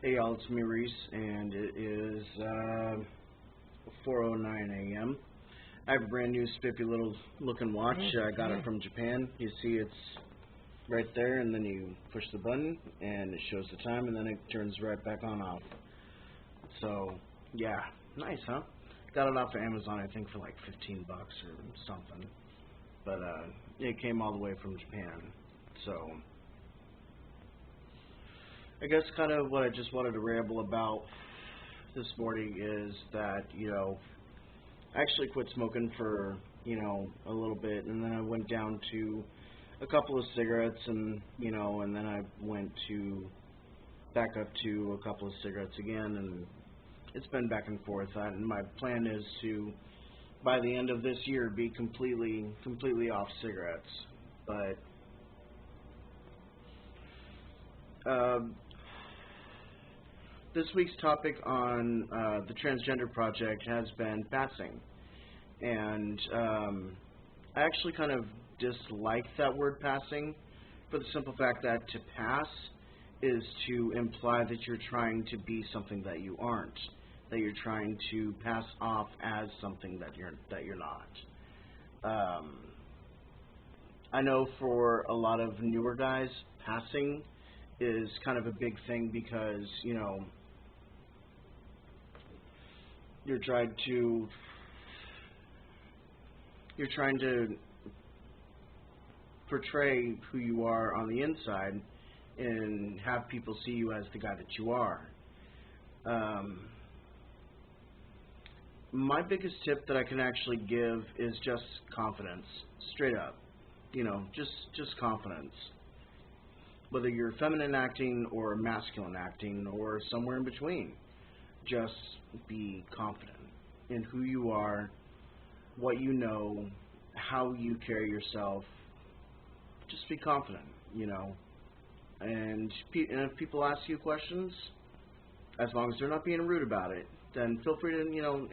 Hey y'all, it's me Reese, and it is 4:09 a.m. I have a brand new spiffy little looking watch. I got it from Japan. You see it's right there, and then you push the button, and it shows the time, and then it turns right back on off. So, yeah, nice, huh? Got it off of Amazon, I think, for like $15 or something. But it came all the way from Japan. So, I guess kind of what I just wanted to ramble about this morning is that, I actually quit smoking for, a little bit, and then I went down to a couple of cigarettes, and, and then I went to back up to a couple of cigarettes again, and it's been back and forth. And my plan is to, by the end of this year, be completely off cigarettes. But this week's topic on the Transgender Project has been passing, and I actually kind of dislike that word passing for the simple fact that to pass is to imply that you're trying to be something that you aren't, that you're trying to pass off as something that you're not. I know for a lot of newer guys, passing is kind of a big thing because, you're trying to portray who you are on the inside and have people see you as the guy that you are. My biggest tip that I can actually give is just confidence, straight up. Just confidence. Whether you're feminine acting or masculine acting or somewhere in between, just be confident in who you are, what you know, how you carry yourself. Just be confident, And if people ask you questions, as long as they're not being rude about it, then feel free to,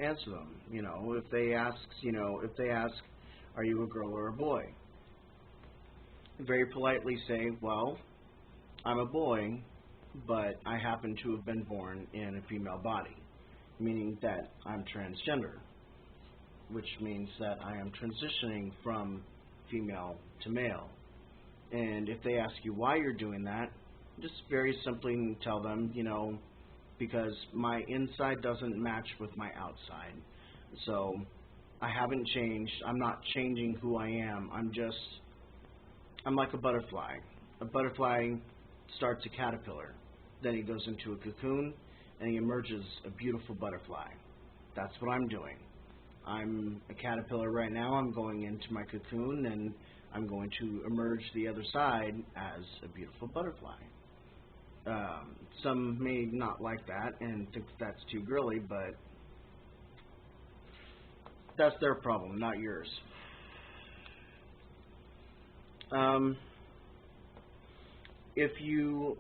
answer them. If they ask, are you a girl or a boy? Very politely say, well, I'm a boy, but I happen to have been born in a female body, meaning that I'm transgender, which means that I am transitioning from female to male. And if they ask you why you're doing that, just very simply tell them, because my inside doesn't match with my outside. So I haven't changed. I'm not changing who I am. I'm like a butterfly. A butterfly starts a caterpillar. Then he goes into a cocoon, and he emerges a beautiful butterfly. That's what I'm doing. I'm a caterpillar right now. I'm going into my cocoon, and I'm going to emerge the other side as a beautiful butterfly. Some may not like that and think that's too girly, but that's their problem, not yours. If you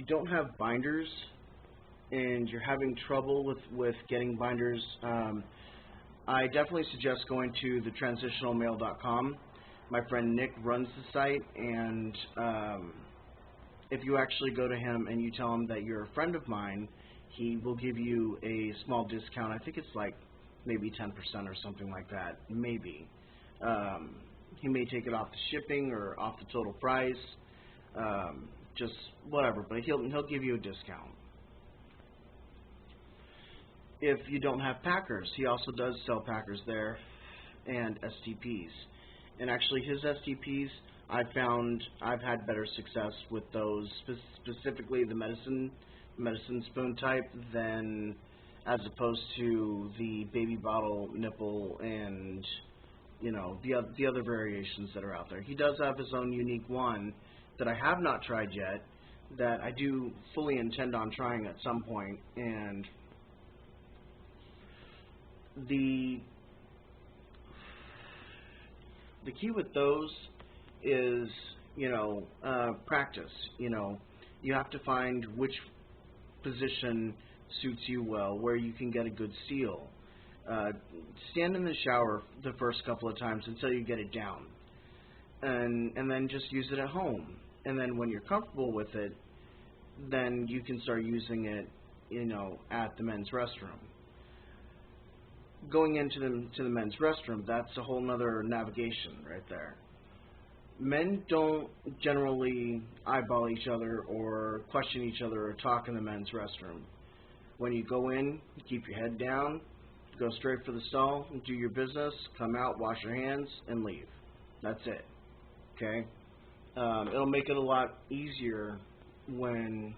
don't have binders and you're having trouble with getting binders, I definitely suggest going to thetransitionalmale.com. My friend Nick runs the site, and if you actually go to him and you tell him that you're a friend of mine, he will give you a small discount. I think it's like maybe 10% or something like that, maybe. He may take it off the shipping or off the total price, just whatever, but he'll give you a discount. If you don't have Packers, he also does sell Packers there and STPs. And actually his STPs, I've had better success with those, specifically the medicine spoon type, than as opposed to the baby bottle nipple and the other variations that are out there. He does have his own unique one that I have not tried yet, that I do fully intend on trying at some point. And the key with those is, practice. You have to find which position suits you well, where you can get a good seal. Stand in the shower the first couple of times until you get it down, and then just use it at home. And then when you're comfortable with it, then you can start using it, at the men's restroom. Going into the men's restroom, that's a whole nother navigation right there. Men don't generally eyeball each other or question each other or talk in the men's restroom. When you go in, you keep your head down, go straight for the stall, do your business, come out, wash your hands, and leave. That's it. Okay? It'll make it a lot easier when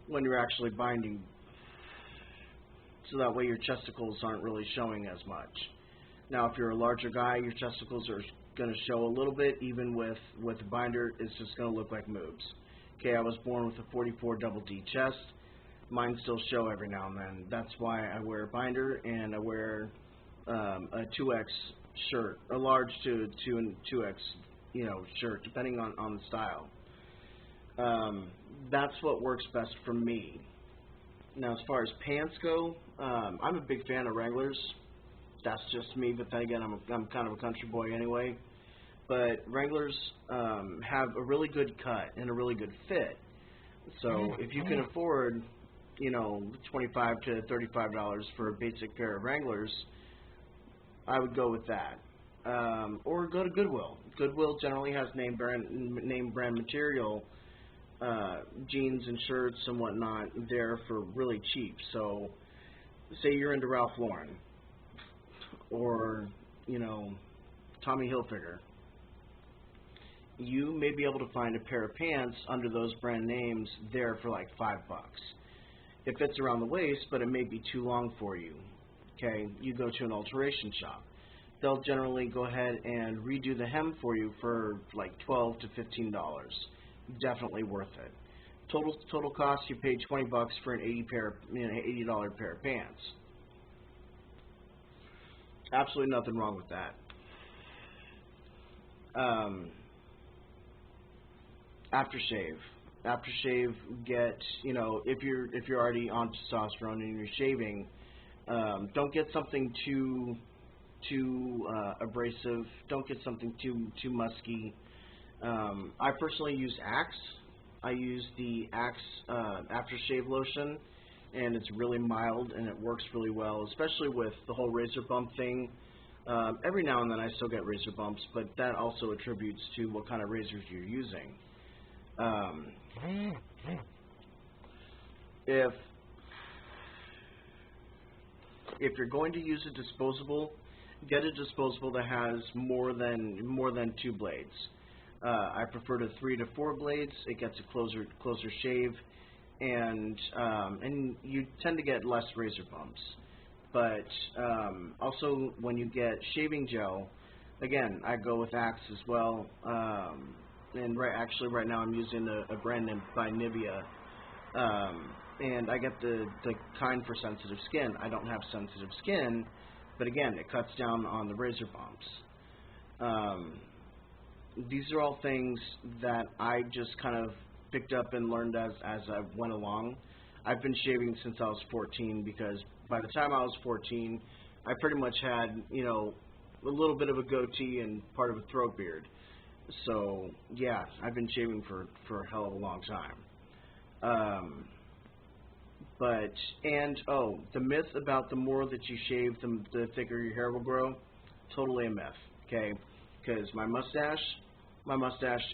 you're actually binding, so that way your chesticles aren't really showing as much. Now, if you're a larger guy, your chesticles are going to show a little bit. Even with a binder, it's just going to look like moobs. Okay, I was born with a 44 double D chest. Mine still show every now and then. That's why I wear a binder, and I wear a 2X shirt, a large to 2X, shirt, depending on the style. That's what works best for me. Now, as far as pants go, I'm a big fan of Wranglers. That's just me, but then again, I'm kind of a country boy anyway. But Wranglers have a really good cut and a really good fit. So if you can afford, $25 to $35 for a basic pair of Wranglers, I would go with that. Or go to Goodwill. Goodwill generally has name brand material, jeans and shirts and whatnot there for really cheap. So say you're into Ralph Lauren or, Tommy Hilfiger. You may be able to find a pair of pants under those brand names there for like $5. It fits around the waist, but it may be too long for you. Okay, you go to an alteration shop. They'll generally go ahead and redo the hem for you for like $12 to $15. Definitely worth it. Total cost, you pay $20 for an $80 pair of pants. Absolutely nothing wrong with that. Aftershave, get, if you're already on testosterone and you're shaving, don't get something too abrasive. Don't get something too musky. I personally use Axe. I use the Axe aftershave lotion, and it's really mild and it works really well, especially with the whole razor bump thing. Every now and then I still get razor bumps, but that also attributes to what kind of razors you're using. If you're going to use a disposable, get a disposable that has more than 2 blades. I prefer to 3 to 4 blades. It gets a closer shave, and you tend to get less razor bumps. But also, when you get shaving gel, again, I go with Axe as well. And right now I'm using a brand name by Nivea, and I get the kind for sensitive skin. I don't have sensitive skin, but again, it cuts down on the razor bumps. These are all things that I just kind of picked up and learned as I went along. I've been shaving since I was 14, because by the time I was 14, I pretty much had, a little bit of a goatee and part of a throat beard. So, yeah, I've been shaving for a hell of a long time. The myth about the more that you shave, the thicker your hair will grow, totally a myth, okay? Because my mustache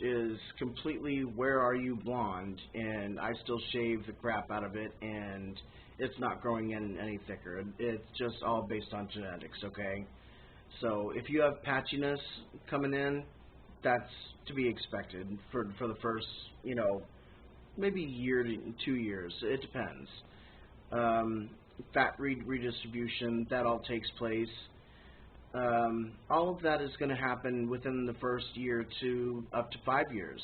is completely Where Are You blonde, and I still shave the crap out of it, and it's not growing any thicker. It's just all based on genetics, okay? So if you have patchiness coming in, that's to be expected for the first, maybe year to 2 years. It depends. Fat redistribution, that all takes place. All of that is going to happen within the first year to up to 5 years.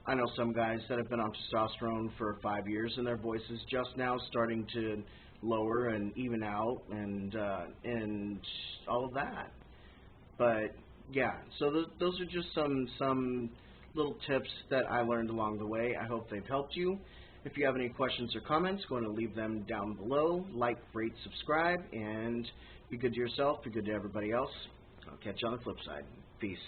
I know some guys that have been on testosterone for 5 years, and their voice is just now starting to lower and even out, and all of that. But yeah, so those are just some little tips that I learned along the way. I hope they've helped you. If you have any questions or comments, go ahead and leave them down below. Like, rate, subscribe, and be good to yourself, be good to everybody else. I'll catch you on the flip side. Peace.